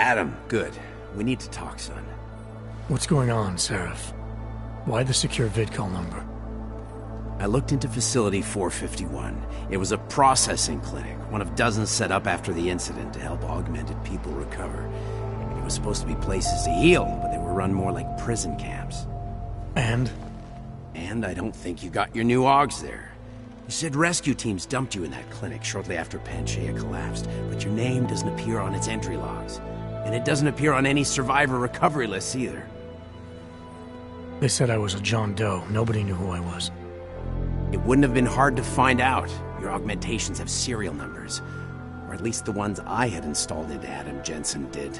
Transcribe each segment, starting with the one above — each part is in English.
Adam, good. We need to talk, son. What's going on, Seraph? Why the secure vidcall number? I looked into Facility 451. It was a processing clinic, one of dozens set up after the incident to help augmented people recover. It was supposed to be places to heal, but they were run more like prison camps. And? And I don't think you got your new AUGs there. You said rescue teams dumped you in that clinic shortly after Pangaea collapsed, but your name doesn't appear on its entry logs. And it doesn't appear on any survivor recovery lists either. They said I was a John Doe. Nobody knew who I was. It wouldn't have been hard to find out. Your augmentations have serial numbers. Or at least the ones I had installed into Adam Jensen did.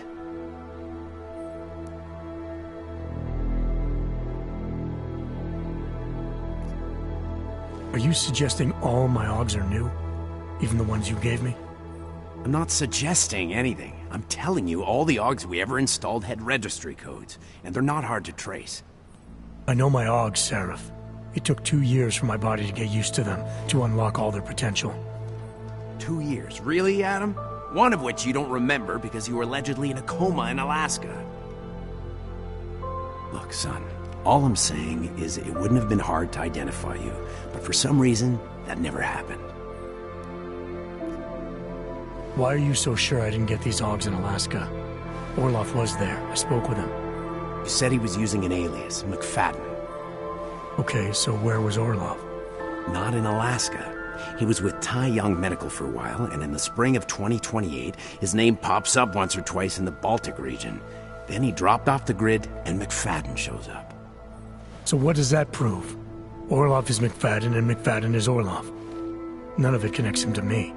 Are you suggesting all my AUGs are new? Even the ones you gave me? I'm not suggesting anything. I'm telling you, all the AUGs we ever installed had registry codes, and they're not hard to trace. I know my AUGs, Seraph. It took 2 years for my body to get used to them, to unlock all their potential. 2 years? Really, Adam? One of which you don't remember because you were allegedly in a coma in Alaska. Look, son, all I'm saying is it wouldn't have been hard to identify you, but for some reason, that never happened. Why are you so sure I didn't get these AUGs in Alaska? Orloff was there. I spoke with him. You said he was using an alias, McFadden. Okay, so where was Orloff? Not in Alaska. He was with Tai Young Medical for a while, and in the spring of 2028, his name pops up once or twice in the Baltic region. Then he dropped off the grid, and McFadden shows up. So what does that prove? Orloff is McFadden, and McFadden is Orloff. None of it connects him to me.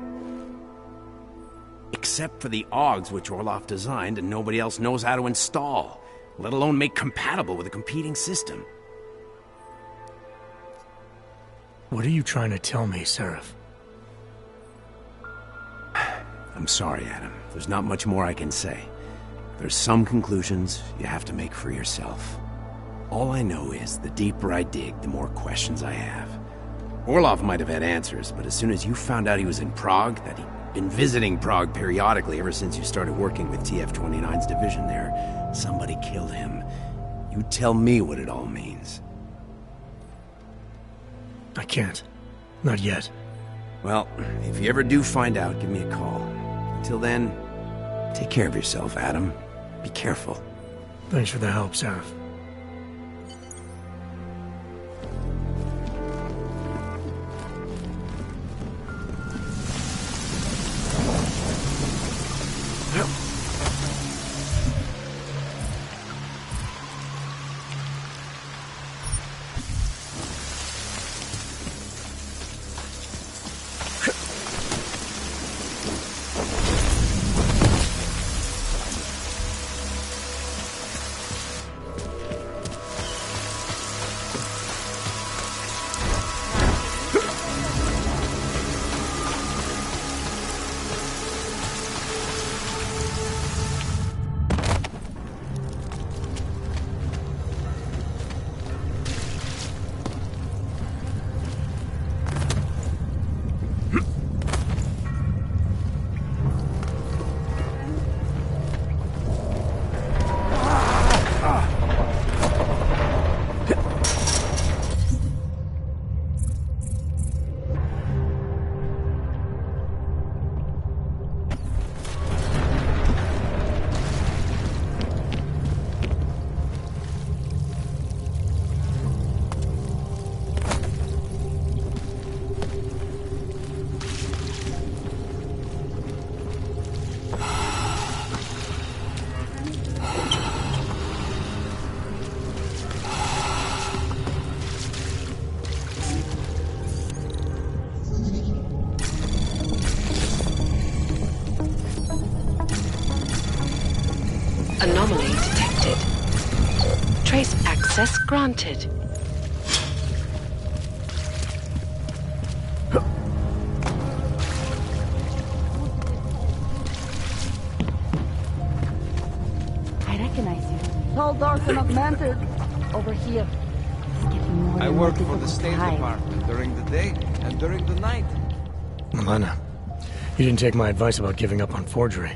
Except for the AUGs which Orloff designed and nobody else knows how to install, let alone make compatible with a competing system. What are you trying to tell me, Seraph? I'm sorry, Adam. There's not much more I can say. There's some conclusions you have to make for yourself. All I know is the deeper I dig, the more questions I have. Orloff might have had answers, but as soon as you found out he was in Prague, that he'd been visiting Prague periodically ever since you started working with TF-29's division there, somebody killed him. You tell me what it all means. I can't. Not yet. Well, if you ever do find out, give me a call. Until then, take care of yourself, Adam. Be careful. Thanks for the help, Seraph. Anomaly detected. Trace access granted. I recognize you. Tall, dark, and augmented. Over here. It's getting more I and more work for the difficult to State hide. Department during the day and during the night. Milena, you didn't take my advice about giving up on forgery.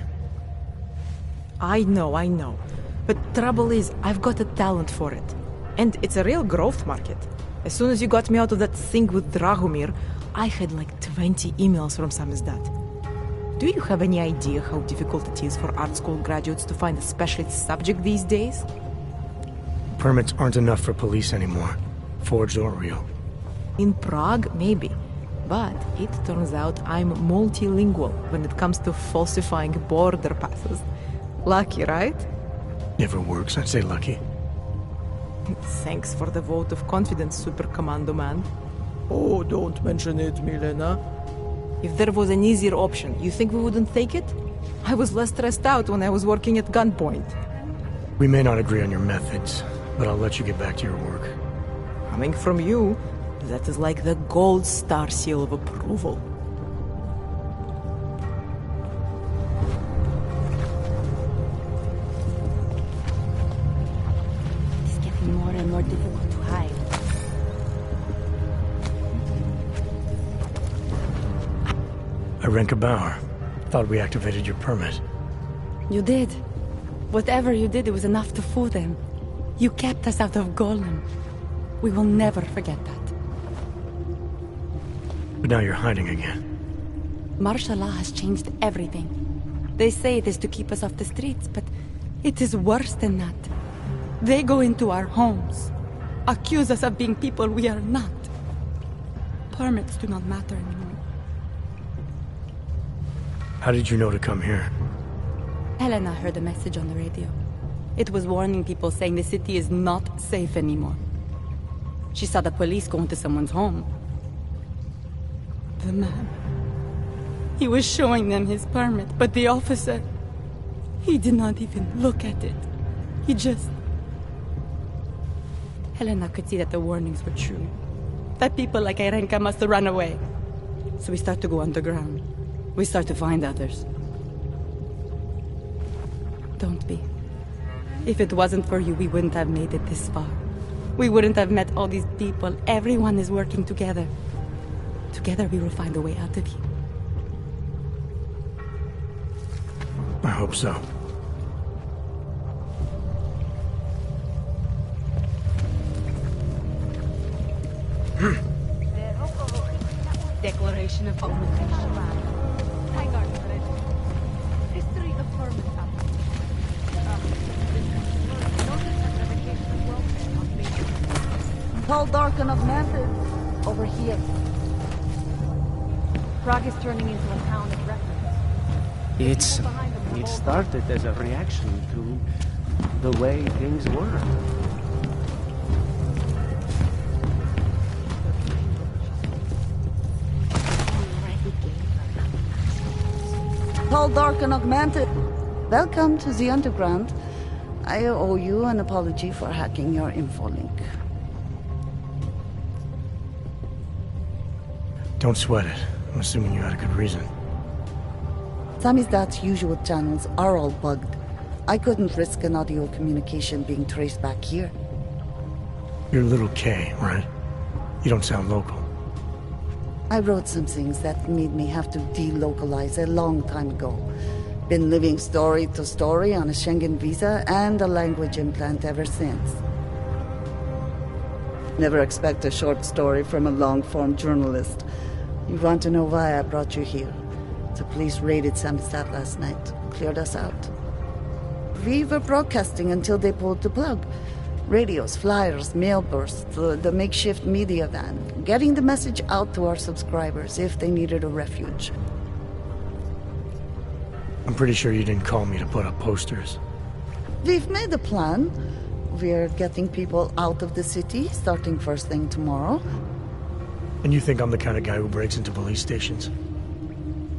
I know. But trouble is, I've got a talent for it. And it's a real growth market. As soon as you got me out of that thing with Dragomir, I had like 20 emails from Samizdat. Do you have any idea how difficult it is for art school graduates to find a specialist subject these days? Permits aren't enough for police anymore, forged or real. In Prague, maybe. But it turns out I'm multilingual when it comes to falsifying border passes. Lucky, right? Never works, I'd say lucky. Thanks for the vote of confidence, Super Commando Man. Oh, don't mention it, Milena. If there was an easier option, you think we wouldn't take it? I was less stressed out when I was working at gunpoint. We may not agree on your methods, but I'll let you get back to your work. Coming from you, that is like the gold star seal of approval. It's getting more and more difficult to hide. I Renka Bauer. Thought we activated your permit. You did. Whatever you did, it was enough to fool them. You kept us out of Golem. We will never forget that. But now you're hiding again. Martial law has changed everything. They say it is to keep us off the streets, but it is worse than that. They go into our homes, accuse us of being people we are not. Permits do not matter anymore. How did you know to come here? Helena heard a message on the radio. It was warning people, saying the city is not safe anymore. She saw the police go into someone's home. The man. He was showing them his permit, but the officer... he did not even look at it. He just... Helena could see that the warnings were true. That people like Irenka must have run away. So we start to go underground. We start to find others. Don't be. If it wasn't for you, we wouldn't have made it this far. We wouldn't have met all these people. Everyone is working together. Together we will find a way out of here. I hope so. Declaration of Occupation. History of permit. Tall, dark, and augmented. Over here. Prague is turning into a town of reference. It started as a reaction to the way things were. Tall, dark, and augmented. Welcome to the underground. I owe you an apology for hacking your info link. Don't sweat it. I'm assuming you had a good reason. Samizdat's usual channels are all bugged. I couldn't risk an audio communication being traced back here. You're Little K, right? You don't sound local. I wrote some things that made me have to delocalize a long time ago. Been living story to story on a Schengen visa and a language implant ever since. Never expect a short story from a long-form journalist. You want to know why I brought you here? The police raided Samizdat last night, cleared us out. We were broadcasting until they pulled the plug. Radios, flyers, mail bursts, the makeshift media van. Getting the message out to our subscribers if they needed a refuge. I'm pretty sure you didn't call me to put up posters. We've made a plan. We're getting people out of the city, starting first thing tomorrow. And you think I'm the kind of guy who breaks into police stations?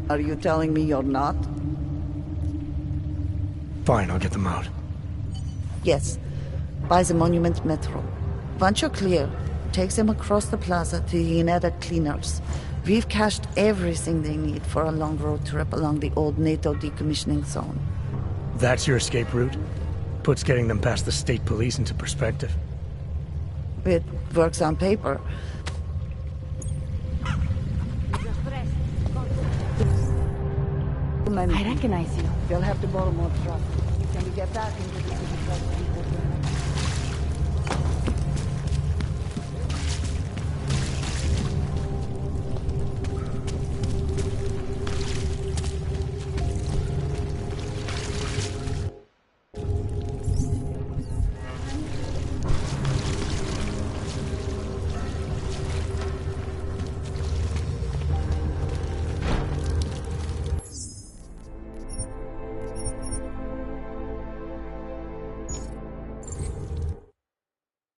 Are you telling me you're not? Fine, I'll get them out. Yes. By the Monument Metro. Once you're clear, takes them across the plaza to the Ineda cleaners. We've cached everything they need for a long road trip along the old NATO decommissioning zone. That's your escape route? Puts getting them past the state police into perspective. It works on paper. I recognize you. You'll have to borrow more trucks. get back into the city trust